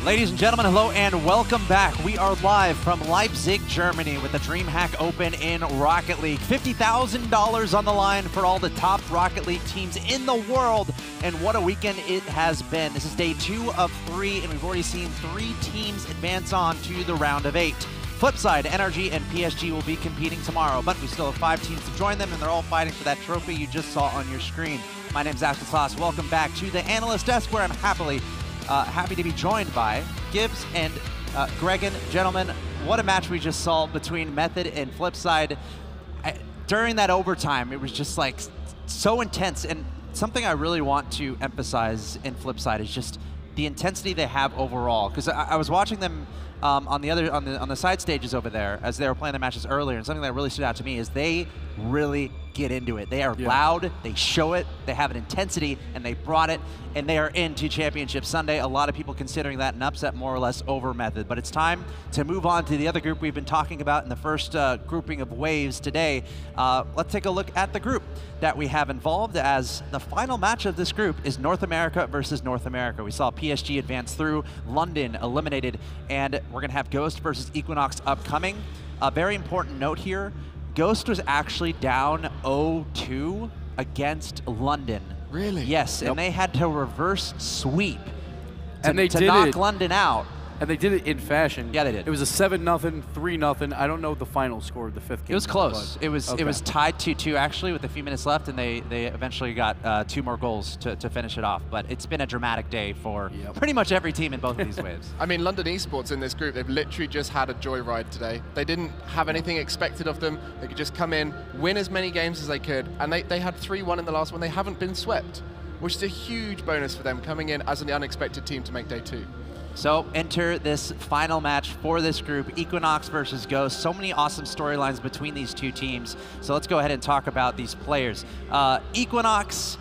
Ladies and gentlemen, hello and welcome back. We are live from Leipzig, Germany with the DreamHack Open in Rocket League. $50,000 on the line for all the top Rocket League teams in the world. And what a weekend it has been. This is day 2 of 3, and we've already seen 3 teams advance on to the round of 8. Flipside, NRG, and PSG will be competing tomorrow, but we still have 5 teams to join them, and they're all fighting for that trophy you just saw on your screen. My name's Ashton Sauce. Welcome back to the Analyst Desk, where I'm happy to be joined by Gibbs and Gregan. Gentlemen, what a match we just saw between Method and Flipside. During that overtime, it was just like so intense, and something I really want to emphasize in Flipside is just the intensity they have overall. Because I was watching them on the side stages over there as they were playing the matches earlier, and something that really stood out to me is they really get into it. They are loud, they show it, they have an intensity, and they brought it, and they are into Championship Sunday. A lot of people considering that an upset more or less over Method. But it's time to move on to the other group we've been talking about in the first grouping of waves today. Let's take a look at the group that we have involved, as the final match of this group is North America versus North America. We saw PSG advance through, London eliminated, and we're gonna have Ghost versus Equinox upcoming. A very important note here, Ghost was actually down 0-2 against London. Really? Yes, and they had to reverse sweep to did knock it. London out. And they did it in fashion. Yeah, they did. It was a 7-0, 3-0. I don't know the final score of the 5th game. It was close. It was okay. tied 2-2 actually with a few minutes left, and they eventually got 2 more goals to finish it off. But it's been a dramatic day for pretty much every team in both of these waves. I mean, London Esports in this group, they've literally just had a joyride today. They didn't have anything expected of them. They could just come in, win as many games as they could, and they had 3-1 in the last one. They haven't been swept, which is a huge bonus for them coming in as an unexpected team to make day 2. So enter this final match for this group, Equinox versus Ghost. So many awesome storylines between these two teams. So let's go ahead and talk about these players. Equinox,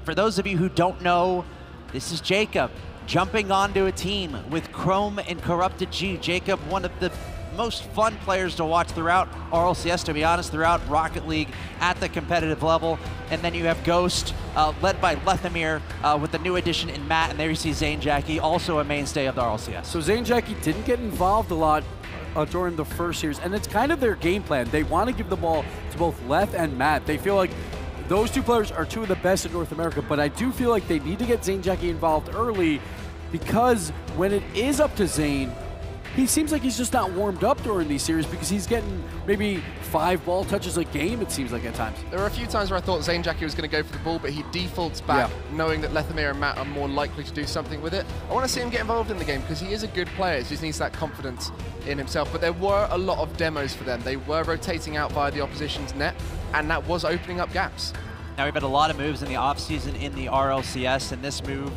for those of you who don't know, this is Jacob jumping onto a team with Chrome and Corrupted G. Jacob, one of the most fun players to watch throughout RLCS, to be honest, throughout Rocket League at the competitive level. And then you have Ghost, led by Lethamir, with the new addition in Matt, and there you see Zane Jackie, also a mainstay of the RLCS. So Zane Jackie didn't get involved a lot during the first series, and it's kind of their game plan. They want to give the ball to both Leth and Matt. They feel like those 2 players are 2 of the best in North America, but I do feel like they need to get Zane Jackie involved early, because when it is up to Zane, he seems like he's just not warmed up during these series, because he's getting maybe 5 ball touches a game, it seems like at times. There were a few times where I thought Zane Jackie was going to go for the ball, but he defaults back, knowing that Lethamir and Matt are more likely to do something with it. I want to see him get involved in the game, because he is a good player. He just needs that confidence in himself. But there were a lot of demos for them. They were rotating out via the opposition's net, and that was opening up gaps. Now, we've had a lot of moves in the offseason in the RLCS, and this move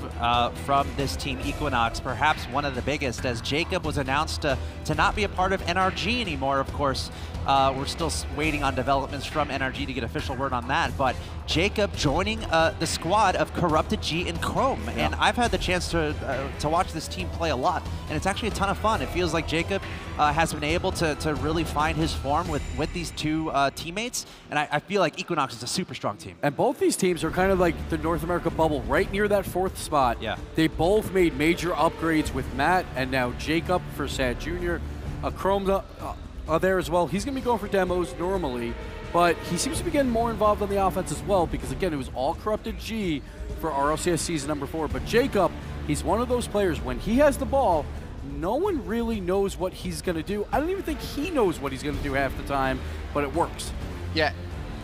from this team, Equinox, perhaps one of the biggest, as Jacob was announced to not be a part of NRG anymore, of course. We're still waiting on developments from NRG to get official word on that, but Jacob joining the squad of Corrupted G and Chrome. And I've had the chance to watch this team play a lot, and it's actually a ton of fun. It feels like Jacob has been able to really find his form with these 2 teammates, and I feel like Equinox is a super strong team. And both these teams are kind of like the North America bubble, right near that 4th spot. Yeah. They both made major upgrades with Matt and now Jacob for Sad Jr. Chrome's there as well. He's going to be going for demos normally, but he seems to be getting more involved on the offense as well, because again, it was all Corrupted G for RLCS season number 4. But Jacob, he's one of those players, when he has the ball, no one really knows what he's going to do. I don't even think he knows what he's going to do half the time, but it works. Yeah.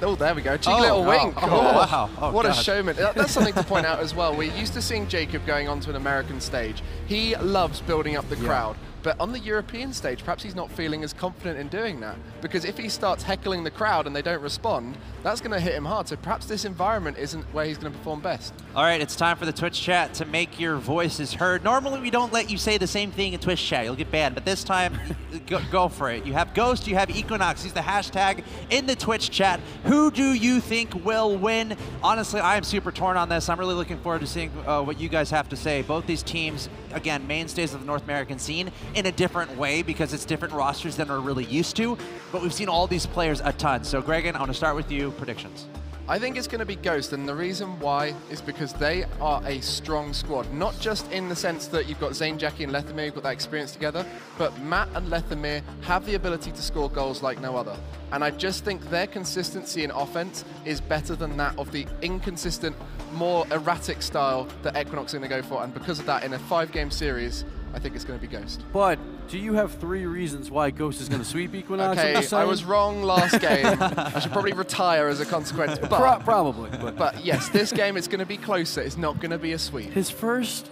Oh, there we go. Cheeky little wink. Oh, wow. Oh, what gosh. a showman. That's something to point out as well. We're used to seeing Jacob going onto an American stage. He loves building up the crowd. But on the European stage, perhaps he's not feeling as confident in doing that. Because if he starts heckling the crowd and they don't respond, that's going to hit him hard. So perhaps this environment isn't where he's going to perform best. All right, it's time for the Twitch chat to make your voices heard. Normally, we don't let you say the same thing in Twitch chat. You'll get banned. But this time, go for it. You have Ghost, you have Equinox. He's the hashtag in the Twitch chat. Who do you think will win? Honestly, I am super torn on this. I'm really looking forward to seeing what you guys have to say. Both these teams, again, mainstays of the North American scene in a different way, because it's different rosters than we're really used to. But we've seen all these players a ton. So, Gregan, I want to start with you. Predictions. I think it's going to be Ghost, and the reason why is because they are a strong squad. Not just in the sense that you've got Zane, Jackie, and Lethamyr, you've got that experience together, but Matt and Lethamyr have the ability to score goals like no other. And I just think their consistency in offense is better than that of the inconsistent, more erratic style that Equinox are going to go for. And because of that, in a 5-game series, I think it's going to be Ghost. But do you have 3 reasons why Ghost is going to sweep Equinox? Okay, I was wrong last game. I should probably retire as a consequence. But, probably. But yes, this game it's going to be closer. It's not going to be a sweep. His first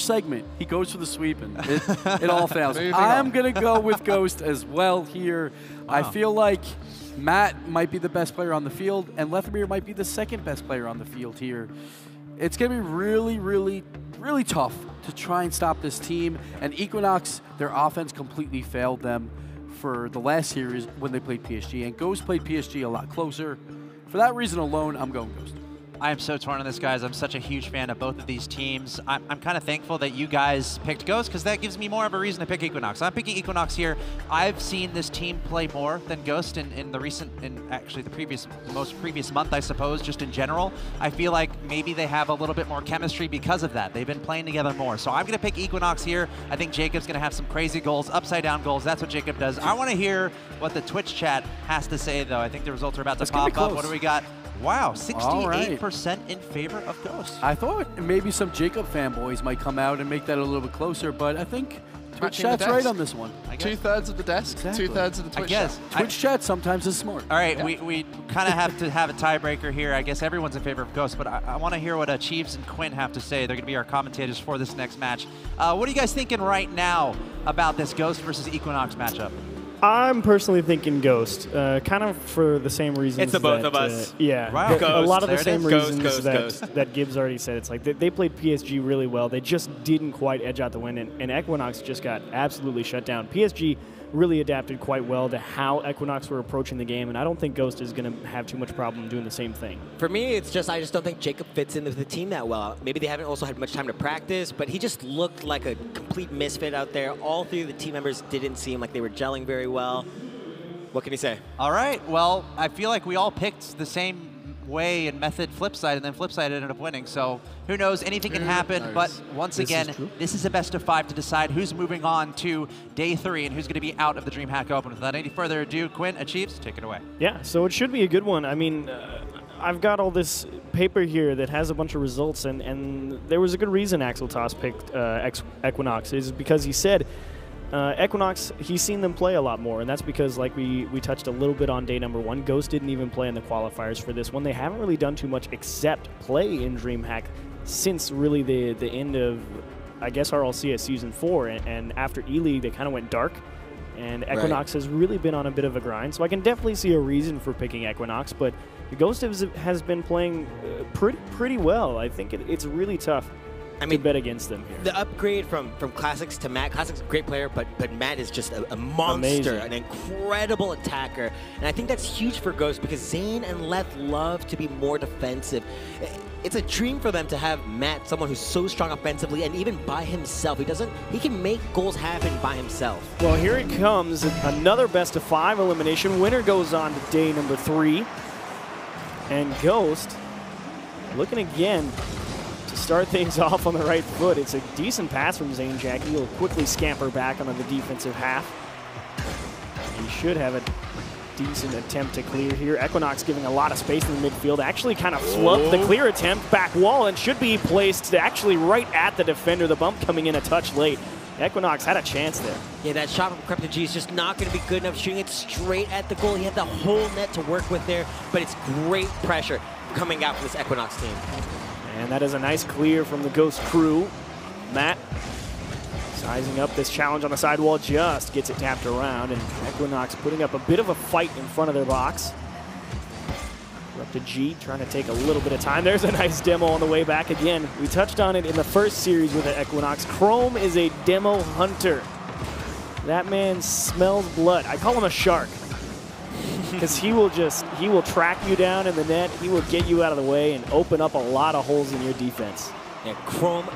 segment, he goes for the sweep, and it all fails. Moving I'm on. going to go with Ghost as well here. Wow. I feel like Matt might be the best player on the field, and Lethamyr might be the second best player on the field here. It's going to be really, really, really tough to try and stop this team. And Equinox, their offense completely failed them for the last series when they played PSG. And Ghost played PSG a lot closer. For that reason alone, I'm going Ghost. I am so torn on this, guys. I'm such a huge fan of both of these teams. I'm kind of thankful that you guys picked Ghost because that gives me more of a reason to pick Equinox. I'm picking Equinox here. I've seen this team play more than Ghost in the recent, actually the most previous month, I suppose, just in general. I feel like maybe they have a little bit more chemistry because of that. They've been playing together more. So I'm going to pick Equinox here. I think Jacob's going to have some crazy goals, upside down goals. That's what Jacob does. I want to hear what the Twitch chat has to say, though. I think the results are about to pop up. What do we got? Wow, 68% in favor of Ghost. I thought maybe some Jacob fanboys might come out and make that a little bit closer, but I think Twitch chat's right on this one. 2/3 of the desk, Exactly. 2/3 of the Twitch I guess. chat. Twitch chat sometimes is smart. All right, we kind of have to have a tiebreaker here. I guess everyone's in favor of Ghost, but I want to hear what Chiefs and Quinn have to say. They're going to be our commentators for this next match. What are you guys thinking right now about this Ghost versus Equinox matchup? I'm personally thinking Ghost, kind of for the same reasons. It's the both of us. Yeah, Wow. a lot of the There it same is. reasons that Gibbs already said. It's like they played PSG really well. They just didn't quite edge out the win, and Equinox just got absolutely shut down. PSG really adapted quite well to how Equinox were approaching the game, and I don't think Ghost is going to have too much problem doing the same thing. For me, it's just I just don't think Jacob fits into the team that well. Maybe they haven't also had much time to practice, but he just looked like a complete misfit out there. All 3 of the team members didn't seem like they were gelling very well. What can you say? All right, well, I feel like we all picked the same way and method Flipside, and then Flipside ended up winning. So who knows? Anything can happen. But once again, this is a best of 5 to decide who's moving on to day 3 and who's going to be out of the DreamHack Open. Without any further ado, Quinn, Achieves, take it away. Yeah, so it should be a good one. I mean, I've got all this paper here that has a bunch of results, and there was a good reason Axel Toss picked Equinox, is because he said Equinox, he's seen them play a lot more, and that's because, like we touched a little bit on day number 1, Ghost didn't even play in the qualifiers for this one. They haven't really done too much except play in DreamHack since really the end of, I guess, RLCS Season 4, and after E-League, they kind of went dark, and Equinox has really been on a bit of a grind, so I can definitely see a reason for picking Equinox, but Ghost has been playing pretty well. I think it's really tough. I mean, to bet against them here. The upgrade from Classics to Matt. Classics, a great player, but Matt is just a monster, an incredible attacker. And I think that's huge for Ghost because Zane and Leth love to be more defensive. It's a dream for them to have Matt, someone who's so strong offensively, and even by himself. He can make goals happen by himself. Well, here it comes. Another best of 5 elimination. Winner goes on to day number 3. And Ghost looking again to start things off on the right foot. It's a decent pass from Zane Jackie. He'll quickly scamper back onto the defensive half. He should have a decent attempt to clear here. Equinox giving a lot of space in the midfield. Actually kind of flubbed the clear attempt. Back wall, and should be placed actually right at the defender. The bump coming in a touch late. Equinox had a chance there. Yeah, that shot from Crypto G is just not going to be good enough, shooting it straight at the goal. He had the whole net to work with there, but it's great pressure coming out from this Equinox team. And that is a nice clear from the Ghost crew. Matt sizing up this challenge on the sidewall, just gets it tapped around, and Equinox putting up a bit of a fight in front of their box. Up to G, trying to take a little bit of time. There's a nice demo on the way back again. We touched on it in the first series with the Equinox. Chrome is a demo hunter. That man smells blood. I call him a shark because he will track you down in the net. He will get you out of the way and open up a lot of holes in your defense. Yeah, Chrome,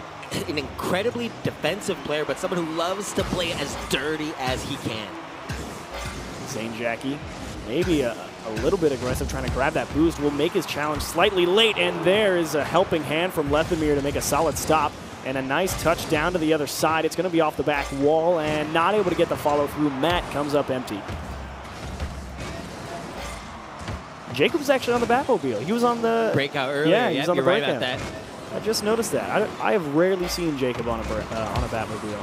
an incredibly defensive player, but someone who loves to play as dirty as he can. Zane Jackie, maybe a a little bit aggressive, trying to grab that boost. Will make his challenge slightly late, and there is a helping hand from Leipzig to make a solid stop. And a nice touch down to the other side. It's going to be off the back wall and not able to get the follow through. Matt comes up empty. Jacob's actually on the Batmobile. He was on the breakout earlier. Yeah, he was on the breakout. breakout. Right about that. I just noticed that. I have rarely seen Jacob on a Batmobile.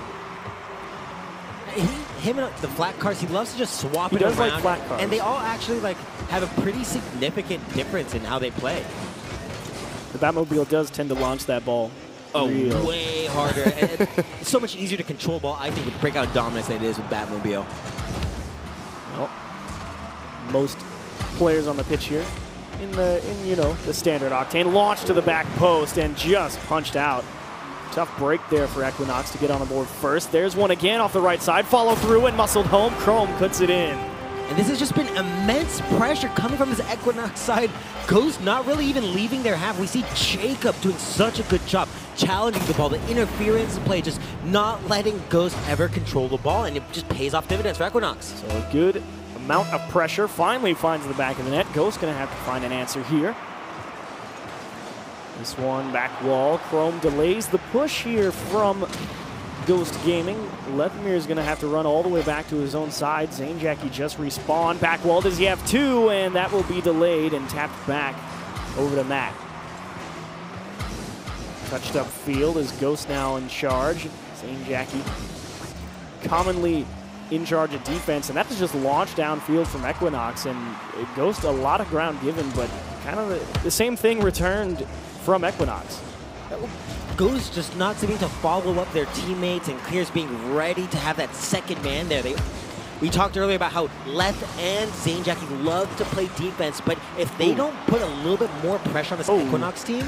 Him and the flat cars, he loves to just swap it around. He does like flat cars. And they all actually like have a pretty significant difference in how they play. The Batmobile does tend to launch that ball. Way harder. And it's so much easier to control ball, I think, with breakout dominance than it is with Batmobile. Well, most players on the pitch here in the standard octane launch to the back post and just punched out. Tough break there for Equinox to get on the board first. There's one again off the right side. Follow through and muscled home. Chrome puts it in. And this has just been immense pressure coming from his Equinox side. Ghost not really even leaving their half. We see Jacob doing such a good job challenging the ball. The interference play, just not letting Ghost ever control the ball, and it just pays off dividends for Equinox. So a good amount of pressure finally finds the back of the net. Ghost going to have to find an answer here. This one, back wall. Chrome delays the push here from Ghost Gaming. Leipzig is going to have to run all the way back to his own side. ZaneJackie just respawned. Back wall, does he have two? And that will be delayed and tapped back over to Matt. Touched up field is Ghost now in charge. ZaneJackie commonly in charge of defense, and that is just launched downfield from Equinox, and Ghost a lot of ground given, but kind of the same thing returned from Equinox. Ghost just not seeming to follow up their teammates, and Clears being ready to have that second man there. We talked earlier about how Leth and ZaneJackie love to play defense, but if they don't put a little bit more pressure on this Equinox team,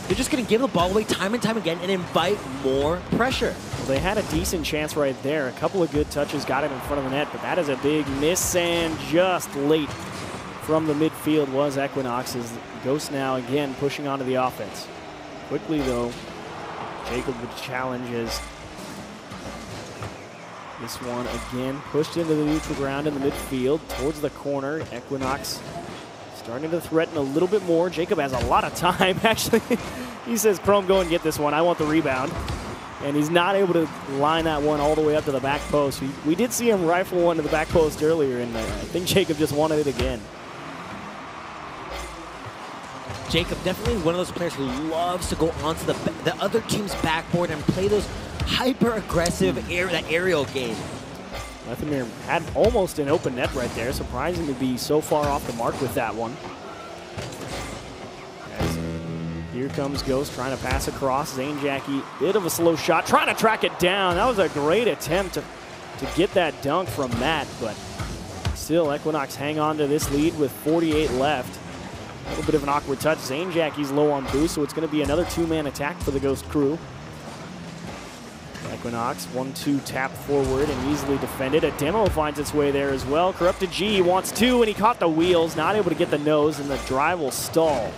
they're just going to give the ball away time and time again and invite more pressure. Well, they had a decent chance right there. A couple of good touches got it in front of the net, but that is a big miss, and just late from the midfield was Equinox's. Ghost now again pushing onto the offense. Quickly though, Jacob with challenges. This one again pushed into the neutral ground in the midfield towards the corner. Equinox starting to threaten a little bit more. Jacob has a lot of time, actually. He says, Chrome, go and get this one. I want the rebound. And he's not able to line that one all the way up to the back post. We did see him rifle one to the back post earlier, and I think Jacob just wanted it again. Jacob, definitely one of those players who loves to go onto the other team's backboard and play those hyper-aggressive aerial game. Leipzig had almost an open net right there. Surprising to be so far off the mark with that one. As here comes Ghost trying to pass across. ZaneJackie, bit of a slow shot, trying to track it down. That was a great attempt to get that dunk from Matt, but still Equinox hang on to this lead with 48 left. A little bit of an awkward touch. ZaneJackie's low on boost, so it's going to be another two-man attack for the Ghost crew. Equinox, 1-2 tap forward and easily defended. A demo finds its way there as well. Corrupted G wants two, and he caught the wheels, not able to get the nose, and the drive will stall.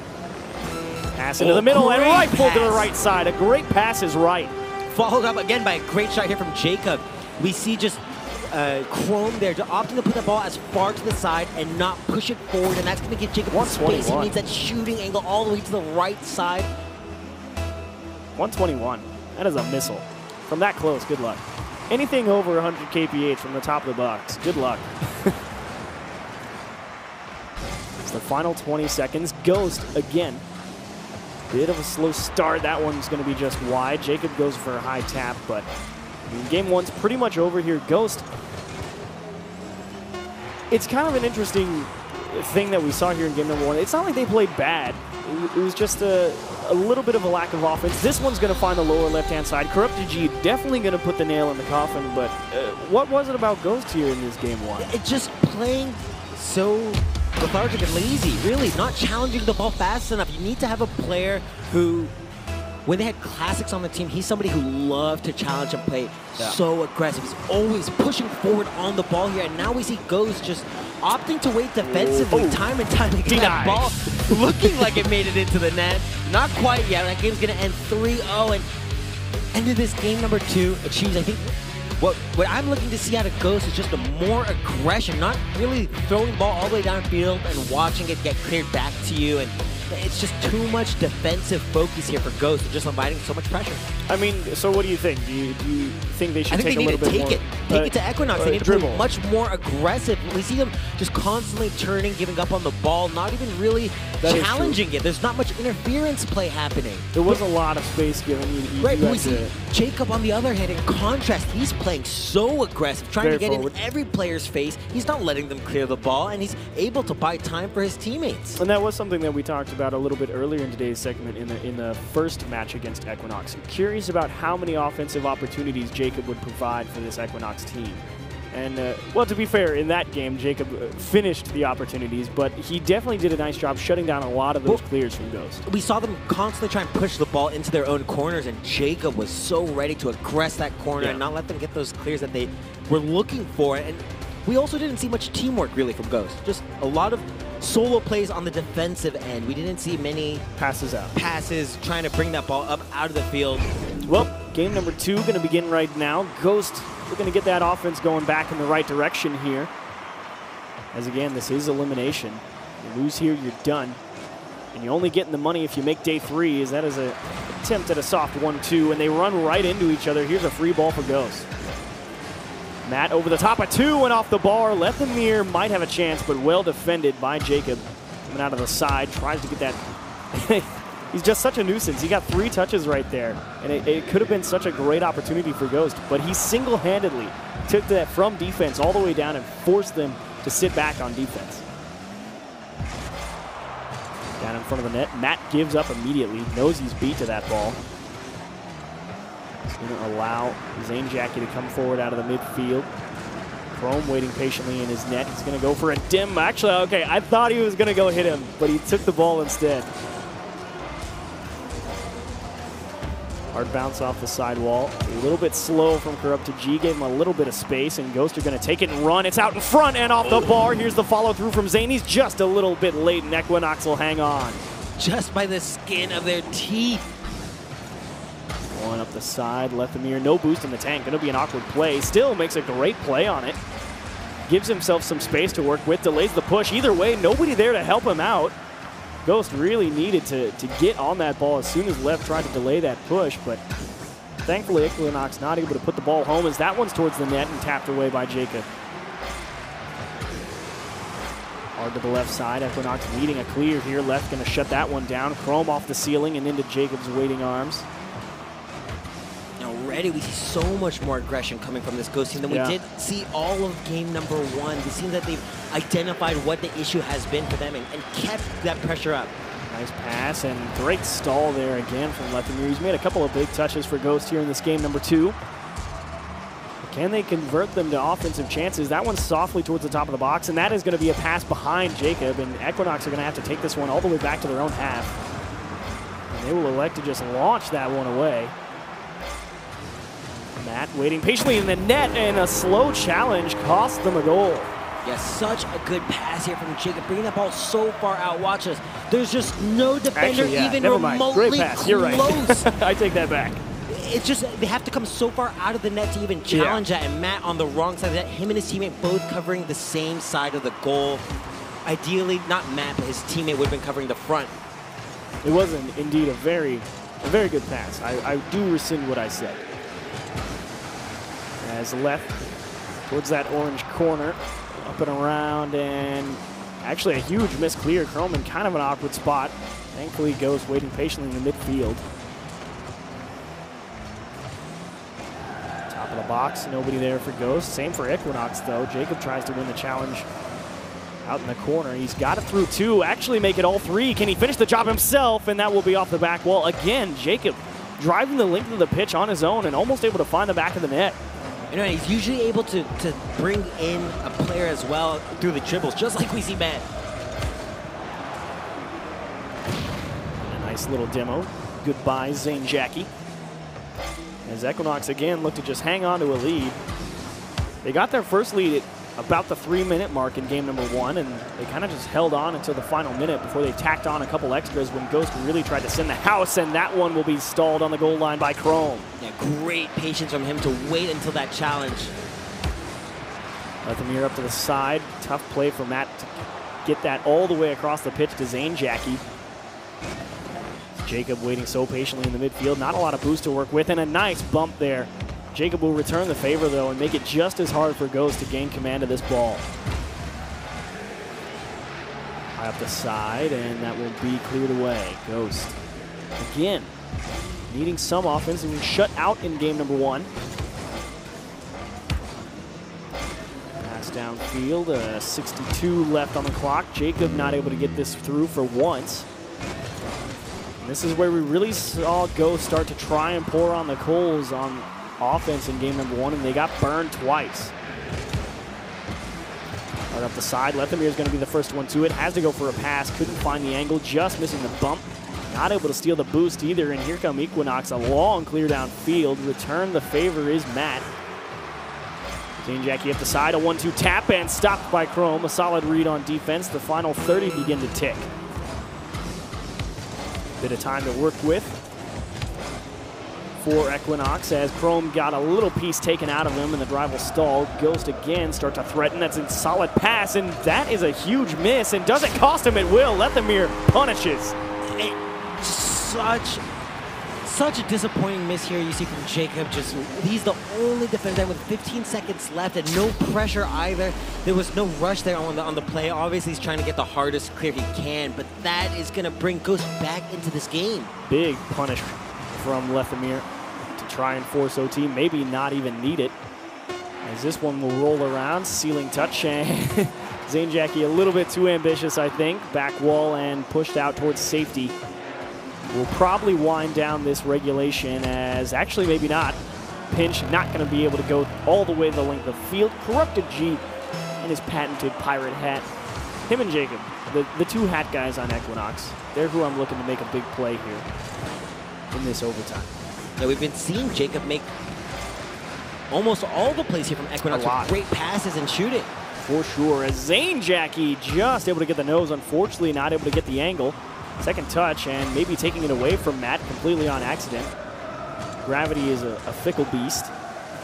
Pass into the middle and rifle to the right side. A great pass is right. Followed up again by a great shot here from Jacob. We see just Chrome there opting to put the ball as far to the side and not push it forward, and that's going to give Jacob the space. He needs that shooting angle all the way to the right side. 121. That is a missile. From that close, good luck. Anything over 100 kph from the top of the box, good luck. It's the final 20 seconds. Ghost again. Bit of a slow start. That one's going to be just wide. Jacob goes for a high tap, but game one's pretty much over here. Ghost, it's kind of an interesting thing that we saw here in game number one. It's not like they played bad. It was just a little bit of a lack of offense. This one's going to find the lower left-hand side. Corrupted G definitely going to put the nail in the coffin, but what was it about Ghost here in this game one? It's just playing so lethargic and lazy, really, not challenging the ball fast enough. You need to have a player who, when they had classics on the team, he's somebody who loved to challenge and play so aggressive. He's always pushing forward on the ball here, and now we see Ghost just opting to wait defensively time and time again. That ball looking like it made it into the net. Not quite yet. That game's going to end 3-0, and ended this game number two, achieves, I think, What I'm looking to see out of Ghost is just a more aggression, not really throwing the ball all the way downfield and watching it get cleared back to you. And it's just too much defensive focus here for Ghost, just inviting so much pressure. I mean, so what do you think? Do you think they should take a little bit more? Take it to Equinox. They need to be much more aggressive. We see them just constantly turning, giving up on the ball, not even really challenging it. There's not much interference play happening. There was a lot of space given. Right, but we see Jacob on the other hand, in contrast, he's playing so aggressive, trying to get in every player's face. He's not letting them clear the ball, and he's able to buy time for his teammates. And that was something that we talked about a little bit earlier in today's segment in the first match against Equinox. I'm curious about how many offensive opportunities Jacob would provide for this Equinox team. And, well, to be fair, in that game, Jacob finished the opportunities, but he definitely did a nice job shutting down a lot of those clears from Ghost. We saw them constantly try and push the ball into their own corners, and Jacob was so ready to aggress that corner and not let them get those clears that they were looking for. And we also didn't see much teamwork, really, from Ghost. Just a lot of solo plays on the defensive end. We didn't see many passes trying to bring that ball up out of the field. Well, game number 2 going to begin right now. Ghost, we're going to get that offense going back in the right direction here. As again, this is elimination. You lose here, you're done. And you only get in the money if you make day 3, as that is an attempt at a soft 1-2, and they run right into each other. Here's a free ball for Ghost. Matt over the top of 2 and off the bar. Lethamir might have a chance, but well defended by Jacob. Coming out of the side, tries to get that. He's just such a nuisance. He got 3 touches right there, and it could have been such a great opportunity for Ghost, but he single-handedly took that from defense all the way down and forced them to sit back on defense. Down in front of the net, Matt gives up immediately, knows he's beat to that ball. He's going to allow Zane Jackie to come forward out of the midfield. Chrome waiting patiently in his net. He's going to go for a dim. Actually, okay, I thought he was going to go hit him, but he took the ball instead. Hard bounce off the sidewall. A little bit slow from Corrupt to G. Gave him a little bit of space, and Ghost are going to take it and run. It's out in front and off the bar. Here's the follow-through from Zane. He's just a little bit late, and Equinox will hang on. Just by the skin of their teeth. Going up the side, Lethamir, no boost in the tank. Going to be an awkward play. Still makes a great play on it. Gives himself some space to work with, delays the push. Either way, nobody there to help him out. Ghost really needed to get on that ball as soon as Lev tried to delay that push, but thankfully Equinox not able to put the ball home as that one's towards the net and tapped away by Jacob. Hard to the left side, Equinox needing a clear here. Left going to shut that one down. Chrome off the ceiling and into Jacob's waiting arms. Already we see so much more aggression coming from this Ghost team than we did see all of game number 1. It seems that they've identified what the issue has been for them and kept that pressure up. Nice pass and great stall there again from Lethamir. He's made a couple of big touches for Ghost here in this game number 2. Can they convert them to offensive chances? That one's softly towards the top of the box, and that is going to be a pass behind Jacob, and Equinox are going to have to take this one all the way back to their own half. And they will elect to just launch that one away. Matt waiting patiently in the net, and a slow challenge cost them a goal. Yeah, such a good pass here from Jacob, bringing that ball so far out. Watch this. There's just no defender even remotely Great pass. close. You're right. I take that back. It's just they have to come so far out of the net to even challenge that, and Matt on the wrong side of that. Him and his teammate both covering the same side of the goal. Ideally, not Matt, but his teammate would have been covering the front. It was indeed a very good pass. I do rescind what I said. As left towards that orange corner, up and around, and actually a huge miss clear. Chrome in kind of an awkward spot. Thankfully, Ghost waiting patiently in the midfield. Top of the box, nobody there for Ghost. Same for Equinox, though. Jacob tries to win the challenge out in the corner. He's got it through 2, actually make it all 3. Can he finish the job himself? And that will be off the back wall. Again, Jacob driving the length of the pitch on his own and almost able to find the back of the net. You know, he's usually able to bring in a player as well through the dribbles, just like we see Matt. And a nice little demo. Goodbye, Zane Jackie. As Equinox again look to just hang on to a lead. They got their first lead about the 3-minute mark in game number 1, and they kind of just held on until the final minute before they tacked on a couple extras when Ghost really tried to send the house, and that one will be stalled on the goal line by Chrome. Yeah, great patience from him to wait until that challenge. Lethamir up to the side. Tough play for Matt to get that all the way across the pitch to ZaneJackie. Jacob waiting so patiently in the midfield. Not a lot of boost to work with, and a nice bump there. Jacob will return the favor, though, and make it just as hard for Ghost to gain command of this ball. High up the side, and that will be cleared away. Ghost, again, needing some offense and shut out in game number 1. Pass downfield, 62 left on the clock. Jacob not able to get this through for once. And this is where we really saw Ghost start to try and pour on the coals on offense in game number 1, and they got burned twice. Right up the side, Lethamir is going to be the first one to it. Has to go for a pass, couldn't find the angle, just missing the bump. Not able to steal the boost either, and here come Equinox, a long clear downfield. Return the favor is Matt. ZaneJackie up the side, a 1-2 tap, and stopped by Chrome. A solid read on defense. The final 30 begin to tick. Bit of time to work with for Equinox as Chrome got a little piece taken out of him and the drive will stall. Ghost again start to threaten. That's a solid pass, and that is a huge miss, and doesn't cost him at will. Lethamir punishes. Such a disappointing miss here you see from Jacob. He's the only defender with 15 seconds left and no pressure either. There was no rush there on the play. Obviously he's trying to get the hardest clear he can, but that is gonna bring Ghost back into this game. Big punish from Lethamir to try and force OT, maybe not even need it. As this one will roll around, ceiling touch, and ZaneJackie a little bit too ambitious, I think. Back wall and pushed out towards safety. Will probably wind down this regulation as, actually maybe not. Pinch not going to be able to go all the way the length of field. Corrupted G and his patented pirate hat. Him and Jacob, the two hat guys on Equinox, they're who I'm looking to make a big play here in this overtime. Yeah, we've been seeing Jacob make almost all the plays here from Equinox with great passes and shooting. For sure, as ZaneJackie just able to get the nose, unfortunately not able to get the angle. Second touch, and maybe taking it away from Matt completely on accident. Gravity is a fickle beast.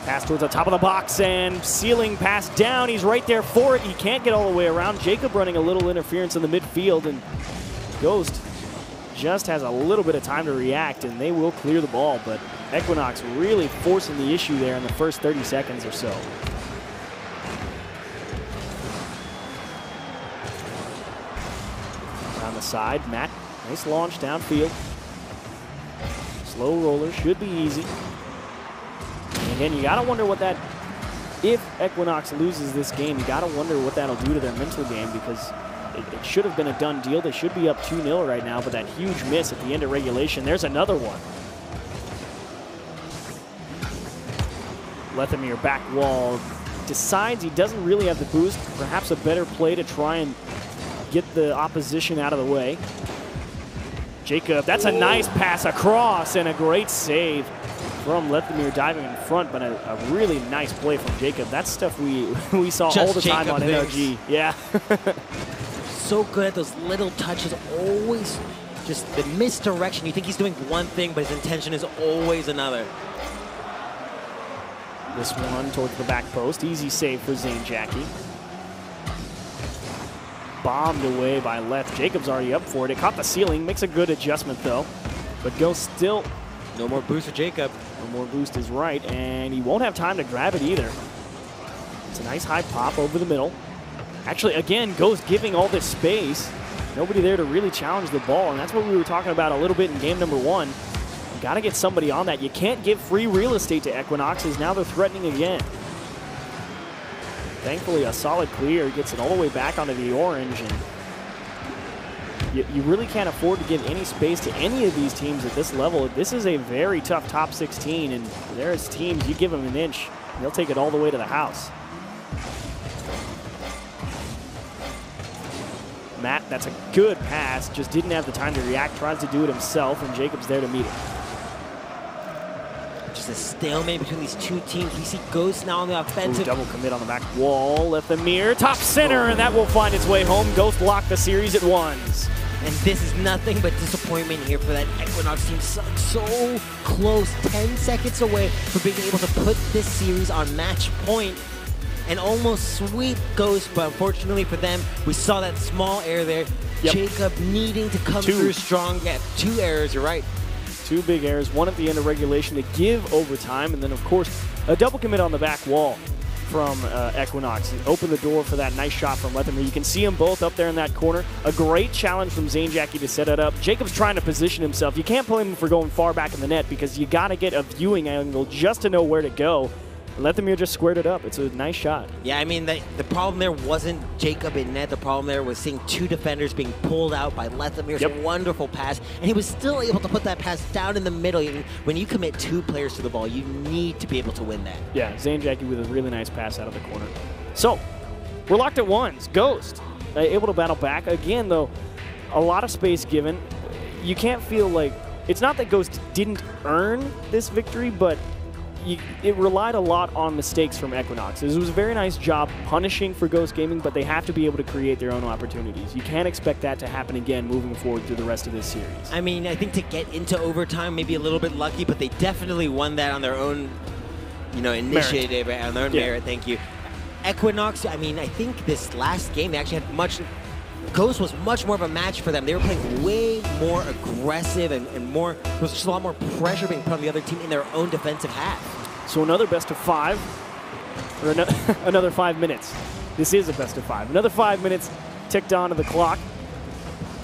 Pass towards the top of the box, and ceiling pass down. He's right there for it. He can't get all the way around. Jacob running a little interference in the midfield, and Ghost just has a little bit of time to react, and they will clear the ball. But Equinox really forcing the issue there in the first 30 seconds or so. On the side, Matt, nice launch downfield. Slow roller, should be easy. And again, you gotta wonder what that, if Equinox loses this game, you gotta wonder what that'll do to their mental game, because it should have been a done deal. They should be up 2-0 right now, but that huge miss at the end of regulation, there's another one. Lethamir back wall, decides he doesn't really have the boost. Perhaps a better play to try and get the opposition out of the way. Jacob, that's a nice pass across and a great save from Lethamir diving in front, but a really nice play from Jacob. That's stuff we saw just all the time on NRG. Yeah. So good at those little touches, always just the misdirection. You think he's doing one thing, but his intention is always another. This one towards the back post. Easy save for ZaneJackie. Bombed away by Leth. Jacob's already up for it. It caught the ceiling. Makes a good adjustment, though. But Ghost still... No more boost for Jacob. No more boost is right, and he won't have time to grab it either. It's a nice high pop over the middle. Actually, again, Ghost giving all this space. Nobody there to really challenge the ball, and that's what we were talking about a little bit in game number 1. You got to get somebody on that. You can't give free real estate to Equinox, as now they're threatening again. Thankfully, a solid clear gets it all the way back onto the orange, and you really can't afford to give any space to any of these teams at this level. This is a very tough top 16, and there's teams, you give them an inch, they'll take it all the way to the house. Matt, that's a good pass, just didn't have the time to react, tries to do it himself, and Jacob's there to meet it. just a stalemate between these two teams. We see Ghost now on the offensive. Ooh, double commit on the back wall. Left the mirror. Top center, and that will find its way home. Ghost locked the series at ones. And this is nothing but disappointment here for that Equinox team. So close, 10 seconds away from being able to put this series on match point and almost sweep Ghost, but unfortunately for them, we saw that small error there. Yep. Jacob needing to come through strong. Yeah, 2 errors, you're right. 2 big errors, one at the end of regulation to give overtime, and then of course, a double commit on the back wall from Equinox. Opened the door for that nice shot from Lethamir. You can see them both up there in that corner. A great challenge from Zanejackie to set it up. Jacob's trying to position himself. You can't blame him for going far back in the net because you got to get a viewing angle just to know where to go. Lethamir just squared it up. It's a nice shot. Yeah, I mean, the problem there wasn't Jacob in net. The problem there was seeing 2 defenders being pulled out by Lethamir's wonderful pass, and he was still able to put that pass down in the middle. When you commit 2 players to the ball, you need to be able to win that. Yeah, Zanejackie with a really nice pass out of the corner. So, we're locked at ones. Ghost able to battle back. Again, though, a lot of space given. You can't feel like... It's not that Ghost didn't earn this victory, but it relied a lot on mistakes from Equinox. It was a very nice job punishing for Ghost Gaming, but they have to be able to create their own opportunities. You can't expect that to happen again moving forward through the rest of this series. I mean, I think to get into overtime, maybe a little bit lucky, but they definitely won that on their own, initiative, on their own merit. Thank you. Equinox, I mean, I think this last game, they actually had Ghost was much more of a match for them. They were playing way more aggressive and more, there was just a lot more pressure being put on the other team in their own defensive half. So another best of 5, or another 5 minutes. This is a best of 5. Another 5 minutes ticked onto the clock.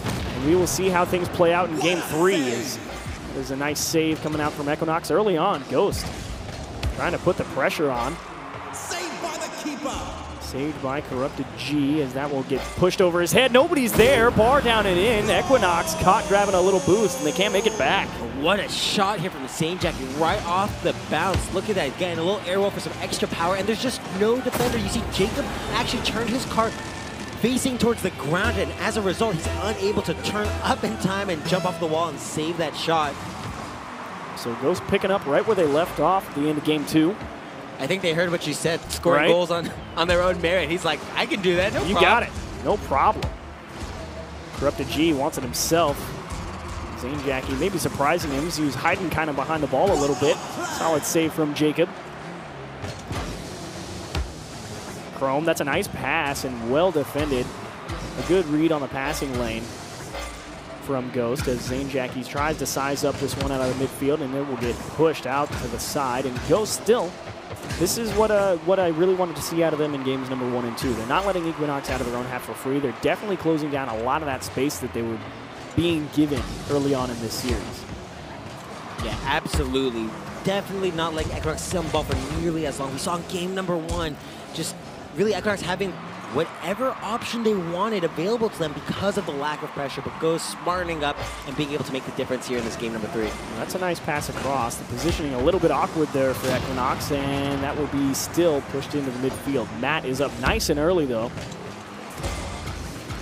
And we will see how things play out in game 3. There's a nice save coming out from Equinox early on. Ghost trying to put the pressure on. Saved by the keeper. Saved by Corrupted G, as that will get pushed over his head. Nobody's there. Bar down and in. Equinox caught grabbing a little boost, and they can't make it back. What a shot here from Zanejackie right off the bounce. Look at that. Again, a little airwell for some extra power, and there's just no defender. You see Jacob actually turned his car facing towards the ground, and as a result, he's unable to turn up in time and jump off the wall and save that shot. So Ghost picking up right where they left off at the end of game 2. I think they heard what you said, scoring goals on their own merit. He's like, I can do that, no problem. You got it, no problem. Corrupted G wants it himself. Zanejackie maybe surprising him as he was hiding kind of behind the ball a little bit. Solid save from Jacob. Chrome, that's a nice pass and well defended. A good read on the passing lane from Ghost as Zanejackie tries to size up this one out of the midfield, and it will get pushed out to the side. And Ghost still, this is what I really wanted to see out of them in games number 1 and 2. They're not letting Equinox out of their own half for free. They're definitely closing down a lot of that space that they were being given early on in this series. Yeah, absolutely. Definitely not letting Equinox sit on the ball for nearly as long. We saw in game number 1, just really Equinox having whatever option they wanted available to them because of the lack of pressure, but Ghost smartening up and being able to make the difference here in this game number 3. Well, that's a nice pass across. The positioning a little bit awkward there for Equinox, and that will be still pushed into the midfield. Matt is up nice and early, though.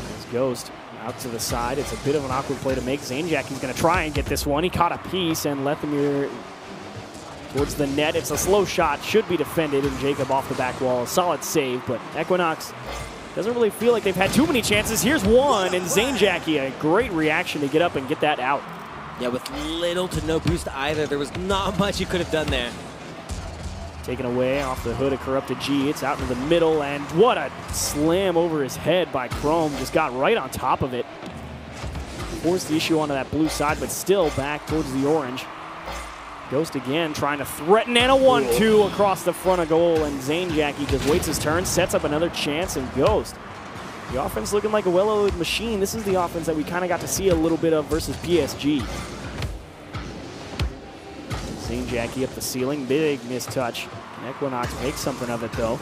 There's Ghost out to the side. It's a bit of an awkward play to make. Zanejackie's going to try and get this one. He caught a piece, and Lethamir towards the net. It's a slow shot, should be defended, and Jacob off the back wall. A solid save, but Equinox doesn't really feel like they've had too many chances. Here's one, and Zanejackie, a great reaction to get up and get that out. Yeah, with little to no boost either. There was not much you could have done there. Taken away off the hood of Corrupted G. It's out in the middle, and what a slam over his head by Chrome. Just got right on top of it. Forced the issue onto that blue side, but still back towards the orange. Ghost again trying to threaten, and a 1-2 across the front of goal, and Zanejackie just waits his turn, sets up another chance, and Ghost. The offense looking like a well-oiled machine. This is the offense that we kind of got to see a little bit of versus PSG. Zanejackie up the ceiling, big mistouch. Equinox makes something of it though.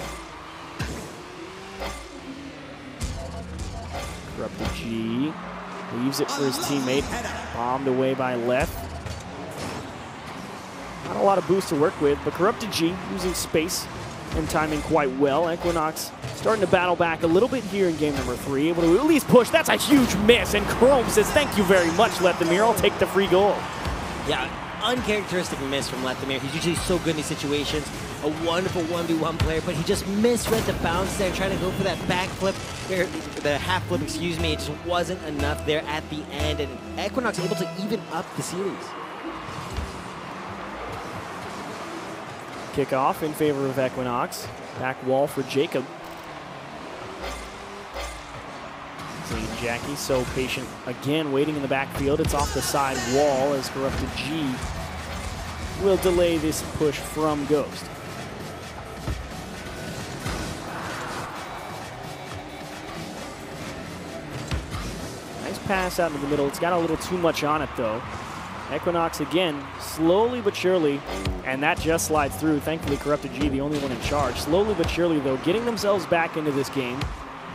Corrupted G leaves it for his teammate, bombed away by Leth. Not a lot of boost to work with, but Corrupted G using space and timing quite well. Equinox starting to battle back a little bit here in game number 3, able to at least push. That's a huge miss, and Chrome says, thank you very much, Lethamir. I'll take the free goal. Yeah, uncharacteristic miss from Lethamir. He's usually so good in these situations. A wonderful 1v1 player, but he just misread the bounce there, trying to go for that back flip, or the half flip, excuse me. It just wasn't enough there at the end, and Equinox able to even up the series. Kickoff in favor of Equinox. Back wall for Jacob. Jackie so patient again, waiting in the backfield. It's off the side wall as Corrupted G will delay this push from Ghost. Nice pass out in the middle. It's got a little too much on it though. Equinox again, slowly but surely, and that just slides through. Thankfully, Corrupted G, the only one in charge. Slowly but surely though, getting themselves back into this game,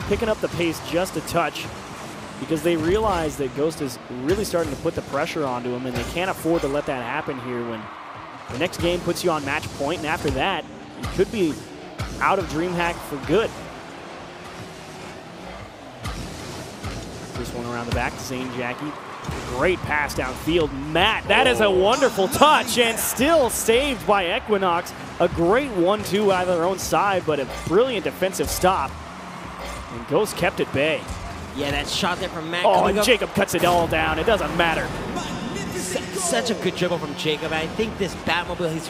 picking up the pace just a touch, because they realize that Ghost is really starting to put the pressure onto him, and they can't afford to let that happen here when the next game puts you on match point, and after that, you could be out of DreamHack for good. This one around the back, Zane Jackie. Great pass downfield. Matt, that is a wonderful touch, and still saved by Equinox. A great 1-2 out of their own side, but a brilliant defensive stop. And Ghost kept at bay. Yeah, that shot there from Matt. Oh, and Jacob cuts it all down. It doesn't matter. Such a good dribble from Jacob. I think this Batmobile, he's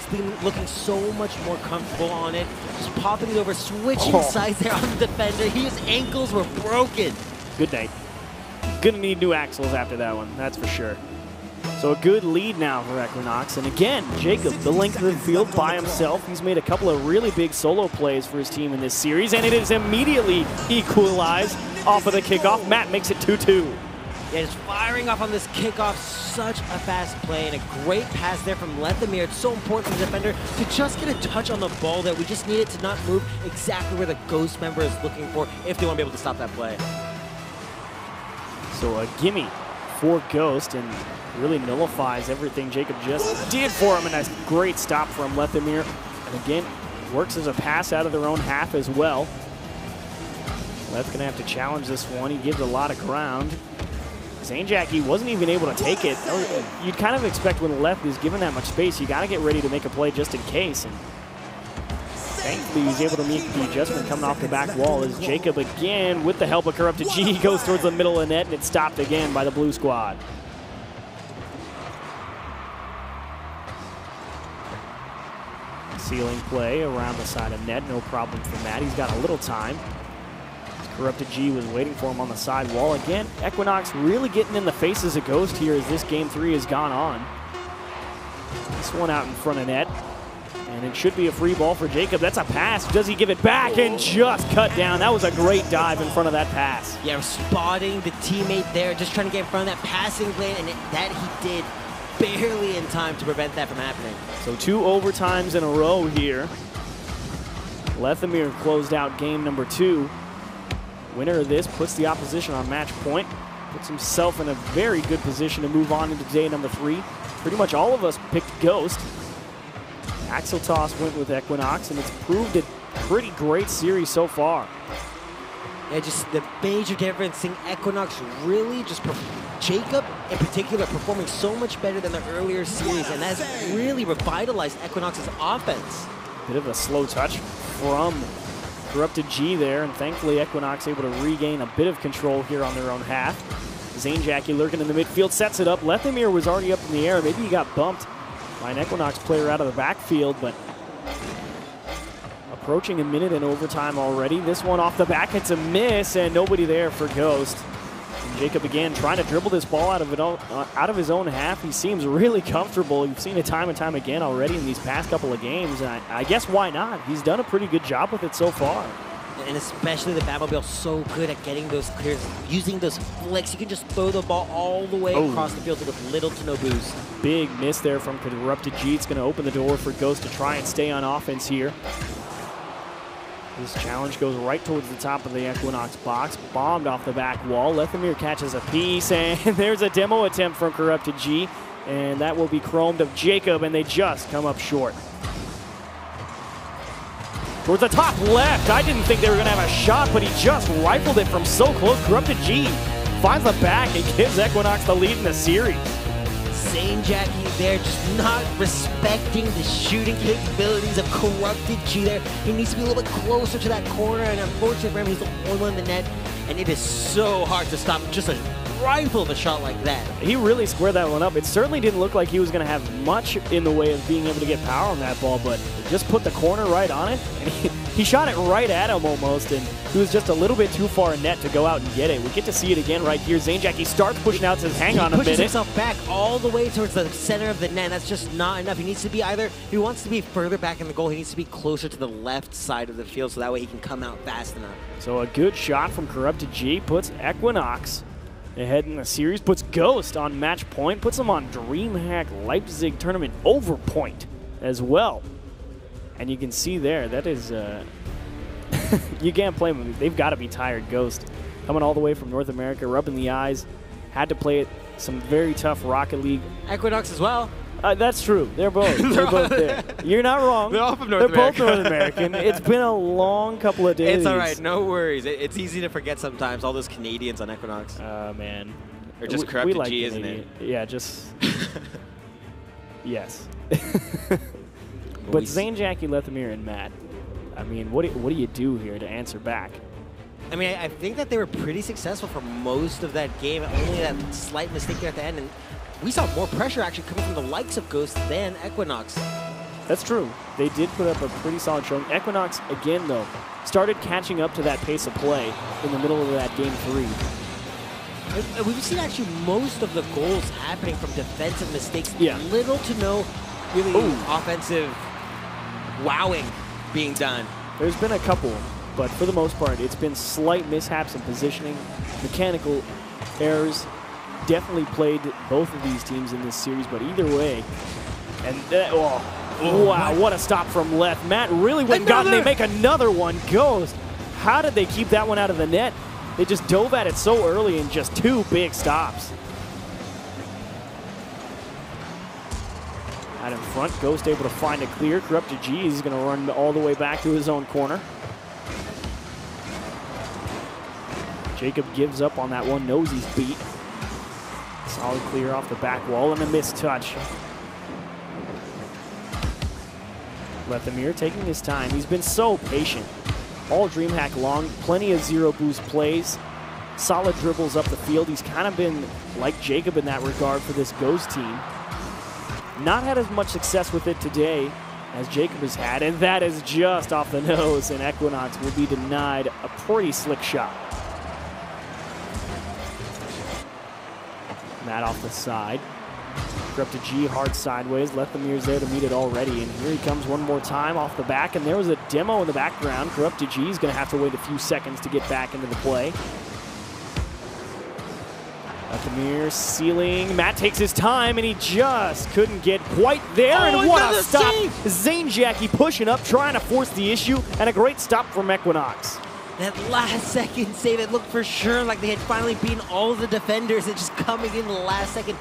been looking so much more comfortable on it. Just popping it over, switching sides there on the defender. His ankles were broken. Good night. Gonna need new axles after that one, that's for sure. So a good lead now for Equinox. And again, Jacob, the length of the field by himself. He's made a couple of really big solo plays for his team in this series, and it is immediately equalized off of the kickoff. Matt makes it 2-2. Yeah, just firing off on this kickoff. Such a fast play and a great pass there from Lethamir. It's so important for the defender to just get a touch on the ball there. We just need it to not move exactly where the Ghost member is looking for if they want to be able to stop that play. So a gimme for Ghost, and really nullifies everything Jacob just did for him, and a great stop from Lethamir. And again, works as a pass out of their own half as well. Leth's gonna have to challenge this one. He gives a lot of ground. Zane Jackie wasn't even able to take it. You'd kind of expect when Leth is given that much space, you gotta get ready to make a play just in case. And thankfully, he was able to make the adjustment coming off the back wall as Jacob again, with the help of Corrupted G, goes towards the middle of the net, and it's stopped again by the blue squad. Ceiling play around the side of net, no problem for Matt. He's got a little time. Corrupted G was waiting for him on the side wall. Again, Equinox really getting in the faces of Ghost here as this game 3 has gone on. This one out in front of net. And it should be a free ball for Jacob. That's a pass. Does he give it back and just cut down? That was a great dive in front of that pass. Yeah, spotting the teammate there, just trying to get in front of that passing lane, and that he did barely in time to prevent that from happening. So 2 overtimes in a row here. Lethamir closed out game number 2. Winner of this puts the opposition on match point, puts himself in a very good position to move on into day number 3. Pretty much all of us picked Ghost. Axel Toss went with Equinox, and it's proved a pretty great series so far. Yeah, just the major difference in Equinox really just Jacob in particular performing so much better than the earlier series, and that's really revitalized Equinox's offense. Bit of a slow touch from Corrupted G there, and thankfully Equinox able to regain a bit of control here on their own half. Zane Jackie lurking in the midfield, sets it up. Lethamir was already up in the air. Maybe he got bumped by an Equinox player out of the backfield, but approaching a minute in overtime already. This one off the back, it's a miss, and nobody there for Ghost. And Jacob again trying to dribble this ball out of his own half. He seems really comfortable. You've seen it time and time again already in these past couple of games, and I guess why not? He's done a pretty good job with it so far. And especially the Batmobile so good at getting those clears, using those flicks. You can just throw the ball all the way across the field with little to no boost. Big miss there from Corrupted G. It's going to open the door for Ghost to try and stay on offense here. This challenge goes right towards the top of the Equinox box. Bombed off the back wall. Lethamir catches a piece, and there's a demo attempt from Corrupted G. And that will be chromed of Jacob, and they just come up short. Towards the top left. I didn't think they were going to have a shot, but he just rifled it from so close. Corrupted G finds the back and gives Equinox the lead in the series. DreamHack there just not respecting the shooting capabilities of Corrupted G there. He needs to be a little bit closer to that corner, and unfortunately for him, he's the only one in the net, and it is so hard to stop just a rifle of a shot like that. He really squared that one up. It certainly didn't look like he was going to have much in the way of being able to get power on that ball, but just put the corner right on it, and he shot it right at him almost, and he was just a little bit too far in net to go out and get it. We get to see it again right here. DreamHack, he starts pushing out, says, hang on a minute. He pushes himself back all the way towards the center of the net. That's just not enough. He needs to be either, if he wants to be further back in the goal, he needs to be closer to the left side of the field so that way he can come out fast enough. So a good shot from Corrupted G puts Equinox ahead in the series, puts Ghost on match point, puts him on DreamHack Leipzig tournament over point as well. And you can see there, that is, you can't play them. They've got to be tired. Ghost coming all the way from North America, rubbing the eyes, had to play it some very tough Rocket League. Equinox as well. That's true. They're both. They're both there. You're not wrong. They're all from North America. They're both North American. It's been a long couple of days. It's all right. No worries. It's easy to forget sometimes all those Canadians on Equinox. Man. Or just Corrupted like G, Canadian. isn't it? Yeah, just... Yes. But DreamHack, Lethamir, and Matt, I mean, what do you do here to answer back? I mean, I think that they were pretty successful for most of that game. Only that slight mistake there at the end, and we saw more pressure actually coming from the likes of Ghost than Equinox. That's true. They did put up a pretty solid showing. Equinox, again, though, started catching up to that pace of play in the middle of that game 3. We've seen actually most of the goals happening from defensive mistakes. Yeah. Little to no really offensive wowing being done. There's been a couple, but for the most part, it's been slight mishaps in positioning, mechanical errors. Definitely played both of these teams in this series, but either way, and wow, what a stop from Leth. Matt really went and got, and they make another one. Ghost, how did they keep that one out of the net? They just dove at it so early and just 2 big stops. Out in front, Ghost able to find a clear. Corrupted G, he's going to run all the way back to his own corner. Jacob gives up on that one, knows he's beat. Solid clear off the back wall and a missed touch. Lethamir taking his time. He's been so patient. All DreamHack long, plenty of zero boost plays, solid dribbles up the field. He's kind of been like Jacob in that regard for this Ghost team. Not had as much success with it today as Jacob has had, and that is just off the nose, and Equinox will be denied a pretty slick shot. Matt off the side. Corrupted G hard sideways. Lethamir's there to meet it already. And here he comes one more time off the back. And there was a demo in the background. Corrupted G is going to have to wait a few seconds to get back into the play. Lethamir sealing. Matt takes his time, and he just couldn't get quite there. And what a stop. DreamHack pushing up, trying to force the issue. And a great stop from Equinox. That last second save, it looked for sure like they had finally beaten all the defenders. It's just coming in the last second.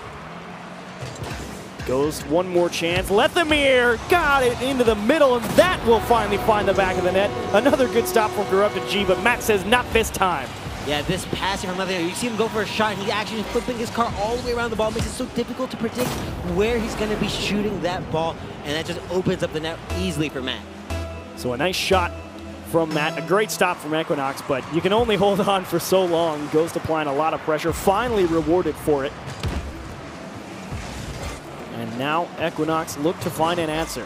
Ghost, one more chance. Lethamir got it into the middle, and that will finally find the back of the net. Another good stop from Corrupted G, but Matt says not this time. Yeah, this passing from Lethamir, you see him go for a shot, and he's actually flipping his car all the way around the ball. Makes it so difficult to predict where he's going to be shooting that ball, and that just opens up the net easily for Matt. So a nice shot from Matt, a great stop from Equinox, but you can only hold on for so long. Ghost applying a lot of pressure, finally rewarded for it. And now Equinox look to find an answer.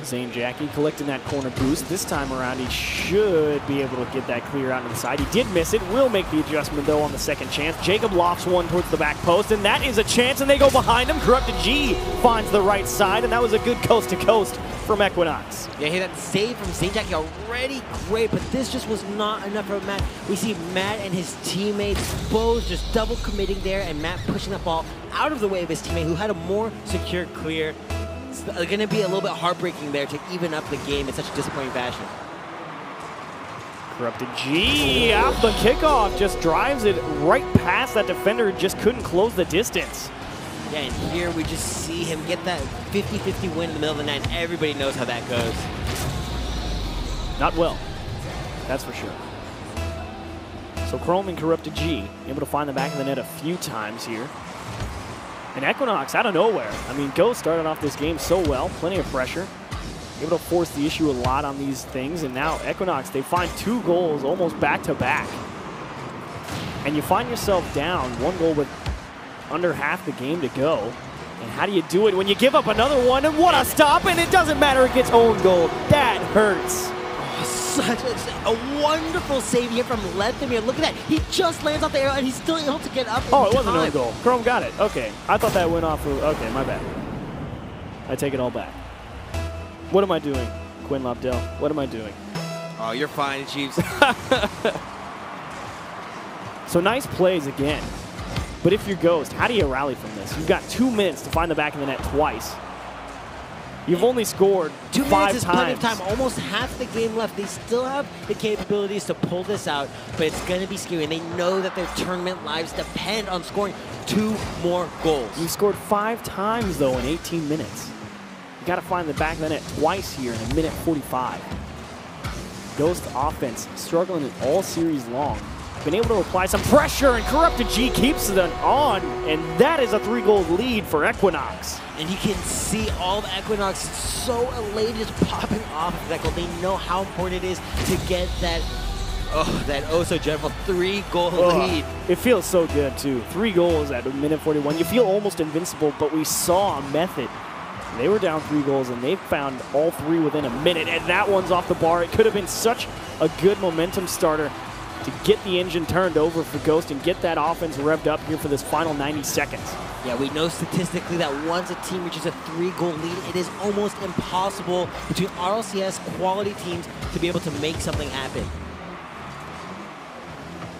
DreamHack collecting that corner boost. This time around, he should be able to get that clear out to the side. He did miss it. Will make the adjustment, though, on the second chance. Jacob lofts one towards the back post, and that is a chance, and they go behind him. Corrupted G finds the right side, and that was a good coast-to-coast from Equinox. Yeah, that save from DreamHack already great, but this just was not enough for Matt. We see Matt and his teammates both just double committing there, and Matt pushing that ball out of the way of his teammate, who had a more secure clear. It's going to be a little bit heartbreaking there to even up the game in such a disappointing fashion. Corrupted G out the kickoff, just drives it right past that defender, just couldn't close the distance. Yeah, and here we just see him get that 50-50 win in the middle of the night. Everybody knows how that goes. Not well, that's for sure. So Chrome and Corrupted G able to find the back of the net a few times here. And Equinox out of nowhere. I mean, Ghost started off this game so well, plenty of pressure. Able to force the issue a lot on these things, and now Equinox, they find 2 goals almost back-to-back. And you find yourself down 1 goal with under half the game to go. And how do you do it when you give up another one? And what a stop, and it doesn't matter, it gets own goal. That hurts. Such a wonderful save here from Leipzig. Look at that. He just lands off the arrow, and he's still able to get up. Oh, it wasn't an goal. Chrome got it. Okay. I thought that went off of, okay, my bad. I take it all back. What am I doing, Quinn Lobdell? What am I doing? Oh, you're fine, Chiefs. So nice plays again. But if you're Ghost, how do you rally from this? You've got 2 minutes to find the back of the net twice. You've only scored 2 5 minutes is times. plenty of time. Almost half the game left. They still have the capabilities to pull this out, but it's going to be scary. And they know that their tournament lives depend on scoring 2 more goals. You scored 5 times, though, in 18 minutes. You got to find the back of the net twice here in 1:45. Ghost offense struggling all series long. Been able to apply some pressure, and Corrupted G keeps it on, and that is a 3-goal lead for Equinox. And you can see all the Equinox so elated, just popping off of that goal. They know how important it is to get that, so dreadful 3-goal lead. It feels so good, too. 3 goals at 1:41. You feel almost invincible, but we saw a method. They were down 3 goals, and they found all 3 within a minute, and that one's off the bar. It could have been such a good momentum starter to get the engine turned over for Ghost and get that offense revved up here for this final 90 seconds. Yeah, we know statistically that once a team reaches a 3-goal lead, it is almost impossible between RLCS quality teams to be able to make something happen.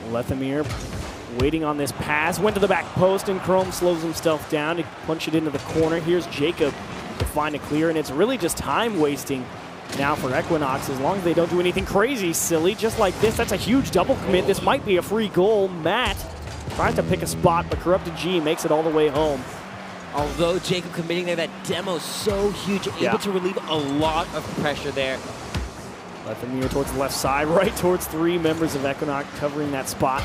Lethamir waiting on this pass, went to the back post, and Chrome slows himself down to punch it into the corner. Here's Jacob to find a clear, and it's really just time wasting now for Equinox, as long as they don't do anything crazy silly, just like this. That's a huge double commit. This might be a free goal. Matt tries to pick a spot, but Corrupted G makes it all the way home. Although Jacob committing there, that demo's so huge, able to relieve a lot of pressure there. Lethamir towards the left side, right towards 3 members of Equinox covering that spot.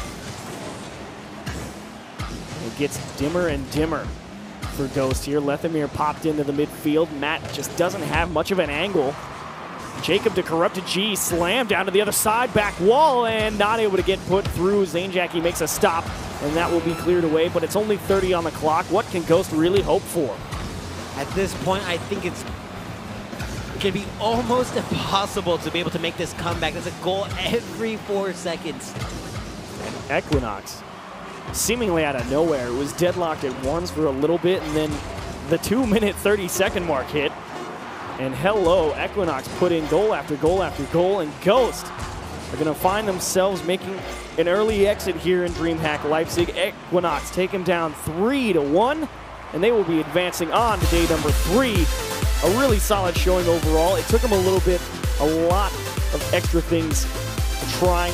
It gets dimmer and dimmer for Ghost here. Lethamir popped into the midfield. Matt just doesn't have much of an angle. Jacob to Corrupted G, slam down to the other side, back wall, and not able to get put through. Zanjacki makes a stop, and that will be cleared away, but it's only 30 on the clock. What can Ghost really hope for? At this point, I think it can be almost impossible to be able to make this comeback. There's a goal every 4 seconds. And Equinox, seemingly out of nowhere, it was deadlocked at ones for a little bit, and then the 2-minute 30-second mark hit. And hello, Equinox put in goal after goal after goal, and Ghost are going to find themselves making an early exit here in DreamHack Leipzig. Equinox take them down 3-1, and they will be advancing on to day number 3. A really solid showing overall. It took them a lot of extra things to try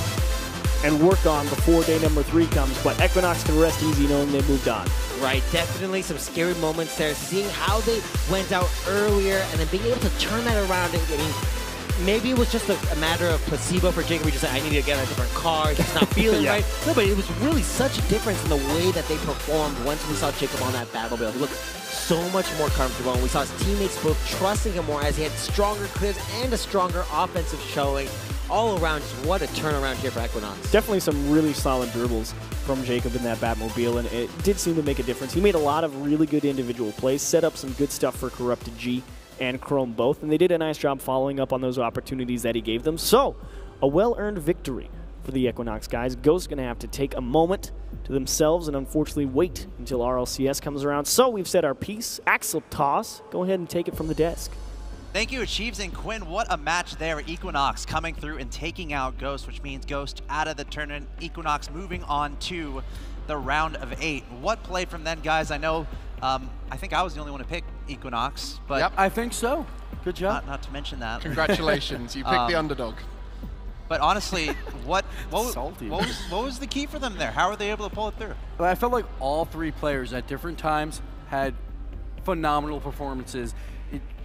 and work on before day number 3 comes, but Equinox can rest easy knowing they moved on. Right, definitely some scary moments there, seeing how they went out earlier and then being able to turn that around. I mean, maybe it was just a matter of placebo for Jacob. He just said, I need to get a different car. He's not feeling right. No, but it was really such a difference in the way that they performed once we saw Jacob on that battlefield. He looked so much more comfortable, and we saw his teammates both trusting him more as he had stronger clears and a stronger offensive showing. All around, just what a turnaround here for Equinox. Definitely some really solid dribbles from Jacob in that Batmobile, and it did seem to make a difference. He made a lot of really good individual plays, set up some good stuff for Corrupted G and Chrome both, and they did a nice job following up on those opportunities that he gave them. So, a well-earned victory for the Equinox guys. Ghost's going to have to take a moment to themselves and unfortunately wait until RLCS comes around. So, we've said our piece. Axel Toss, go ahead and take it from the desk. Thank you, Achieves and Quinn. What a match there. Equinox coming through and taking out Ghost, which means Ghost out of the tournament. Equinox moving on to the round of 8. What play from then, guys? I know, I think I was the only one to pick Equinox, but yep, I think so. Good job. Not to mention that. Congratulations, you picked the underdog. But honestly, what was the key for them there? How were they able to pull it through? I felt like all 3 players at different times had phenomenal performances.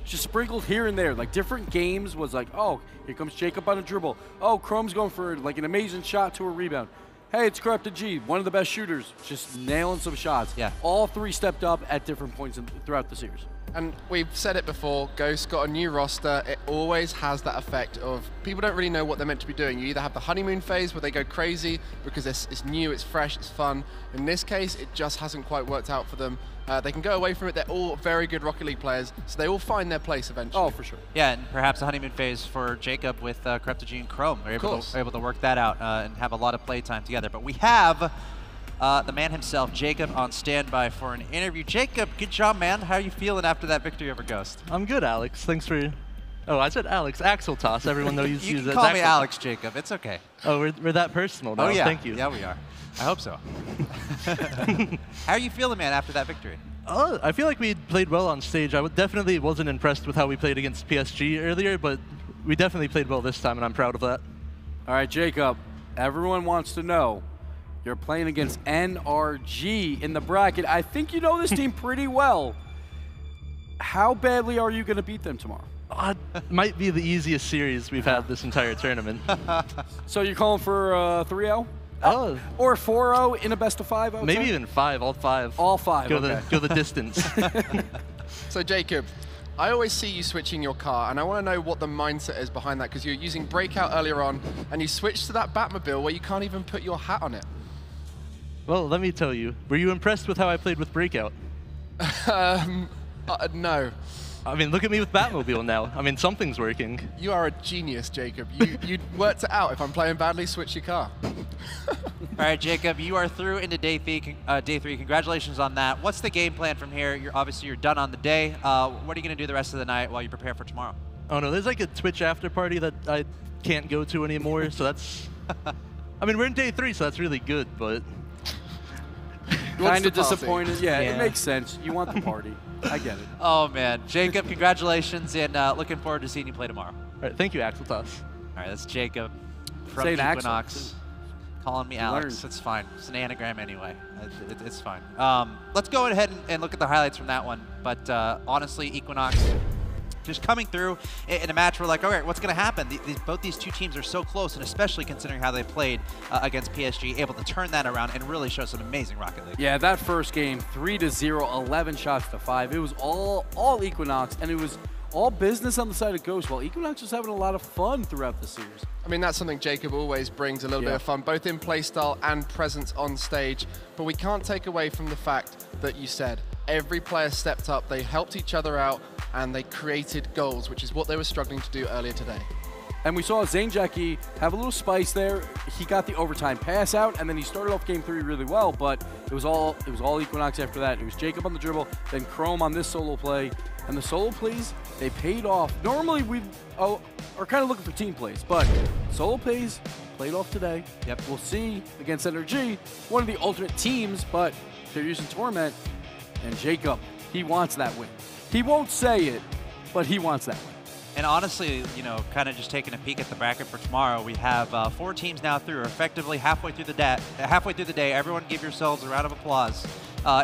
Just sprinkled here and there, like different games was like, oh, here comes Jacob on a dribble. Oh, Chrome's going for like an amazing shot to a rebound. hey, it's Corrupted G, one of the best shooters, just nailing some shots. Yeah. All three stepped up at different points throughout the series. And we've said it before, Ghost got a new roster. It always has that effect of people don't really know what they're meant to be doing. You either have the honeymoon phase where they go crazy because it's new, it's fresh, it's fun. In this case, it just hasn't quite worked out for them. They can go away from it. They're all very good Rocket League players, so they all find their place eventually. Oh, for sure. Yeah, and perhaps a honeymoon phase for Jacob with Corrupted G and Chrome. They're able to work that out and have a lot of play time together. But we have the man himself, Jacob, on standby for an interview. Jacob, good job, man. How are you feeling after that victory over Ghost? I'm good, Alex. Thanks for... Oh, I said Alex. Axel Toss. Everyone knows you as can call me Axel Alex, Jacob. It's okay. Oh, we're that personal now. Oh, yeah. Thank you. Yeah, we are. I hope so. How are you feeling, man, after that victory? I feel like we played well on stage. I definitely wasn't impressed with how we played against PSG earlier, but we definitely played well this time, and I'm proud of that. All right, Jacob, everyone wants to know, you're playing against NRG in the bracket. I think you know this team pretty well. How badly are you going to beat them tomorrow? Might be the easiest series we've had this entire tournament. So you're calling for 3-0? Oh. Or 4-0 in a best of 5? Maybe even 5, all 5. All 5, go the distance. So Jacob, I always see you switching your car, and I want to know what the mindset is behind that, because you're using Breakout earlier on, and you switched to that Batmobile where you can't even put your hat on it. Well, let me tell you. Were you impressed with how I played with Breakout? No. I mean, look at me with Batmobile now. I mean, something's working. You are a genius, Jacob. You worked it out. If I'm playing badly, switch your car. All right, Jacob, you are through into day three. Congratulations on that. What's the game plan from here? Obviously, you're done on the day. What are you going to do the rest of the night while you prepare for tomorrow? Oh, no, there's like a Twitch after party that I can't go to anymore, so that's... I mean, we're in day 3, so that's really good, but... Kind of disappointed. Yeah, it makes sense. You want the party. I get it. Oh, man. Jacob, congratulations, and looking forward to seeing you play tomorrow. All right, thank you, Axel Toss. All right, that's Jacob from Saying Equinox. Axel. Calling me You Alex. learned. It's fine. It's an anagram anyway. It's fine. Let's go ahead and look at the highlights from that one. But honestly, Equinox just coming through in a match, we're like, all right, what's going to happen? Both these two teams are so close, and especially considering how they played against PSG, able to turn that around and really show some amazing Rocket League. Yeah, that first game, 3-0, 11 shots to 5. It was all Equinox, and it was all business on the side of Ghost, while Equinox was having a lot of fun throughout the series. I mean, that's something Jacob always brings, a little bit of fun, both in playstyle and presence on stage. But we can't take away from the fact that you said every player stepped up, they helped each other out, and they created goals, which is what they were struggling to do earlier today. And we saw Zane Jackie have a little spice there. He got the overtime pass out, and then he started off game 3 really well, but it was all Equinox after that. It was Jacob on the dribble, then Chrome on this solo play, and the solo plays, they paid off. Normally we are kind of looking for team plays, but solo plays played off today. Yep. We'll see against NRG, one of the ultimate teams, but they're using Torment, and Jacob, he wants that win. He won't say it, but he wants that win. And honestly, you know, kind of just taking a peek at the bracket for tomorrow, we have 4 teams now through, effectively halfway through the day. Everyone give yourselves a round of applause,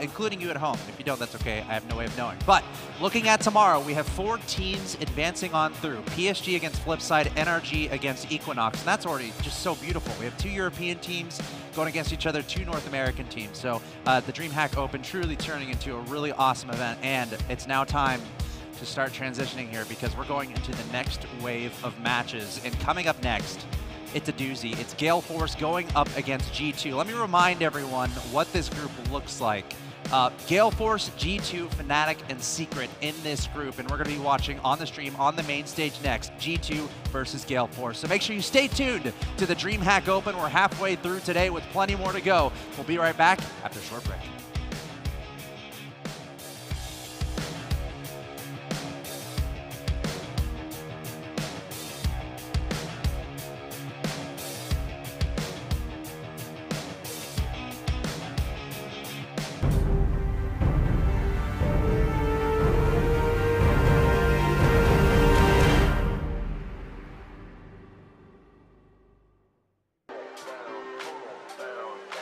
including you at home. If you don't, that's okay. I have no way of knowing. But looking at tomorrow, we have 4 teams advancing on through. PSG against Flipside, NRG against Equinox, and that's already just so beautiful. We have 2 European teams going against each other, 2 North American teams. So the DreamHack Open truly turning into a really awesome event, and it's now time to start transitioning here because we're going into the next wave of matches. And coming up next, it's a doozy. It's Gale Force going up against G2. Let me remind everyone what this group looks like. Gale Force, G2, Fnatic, and Secret in this group. And we're going to be watching on the stream on the main stage next, G2 versus Gale Force. So make sure you stay tuned to the DreamHack Open. We're halfway through today with plenty more to go. We'll be right back after a short break.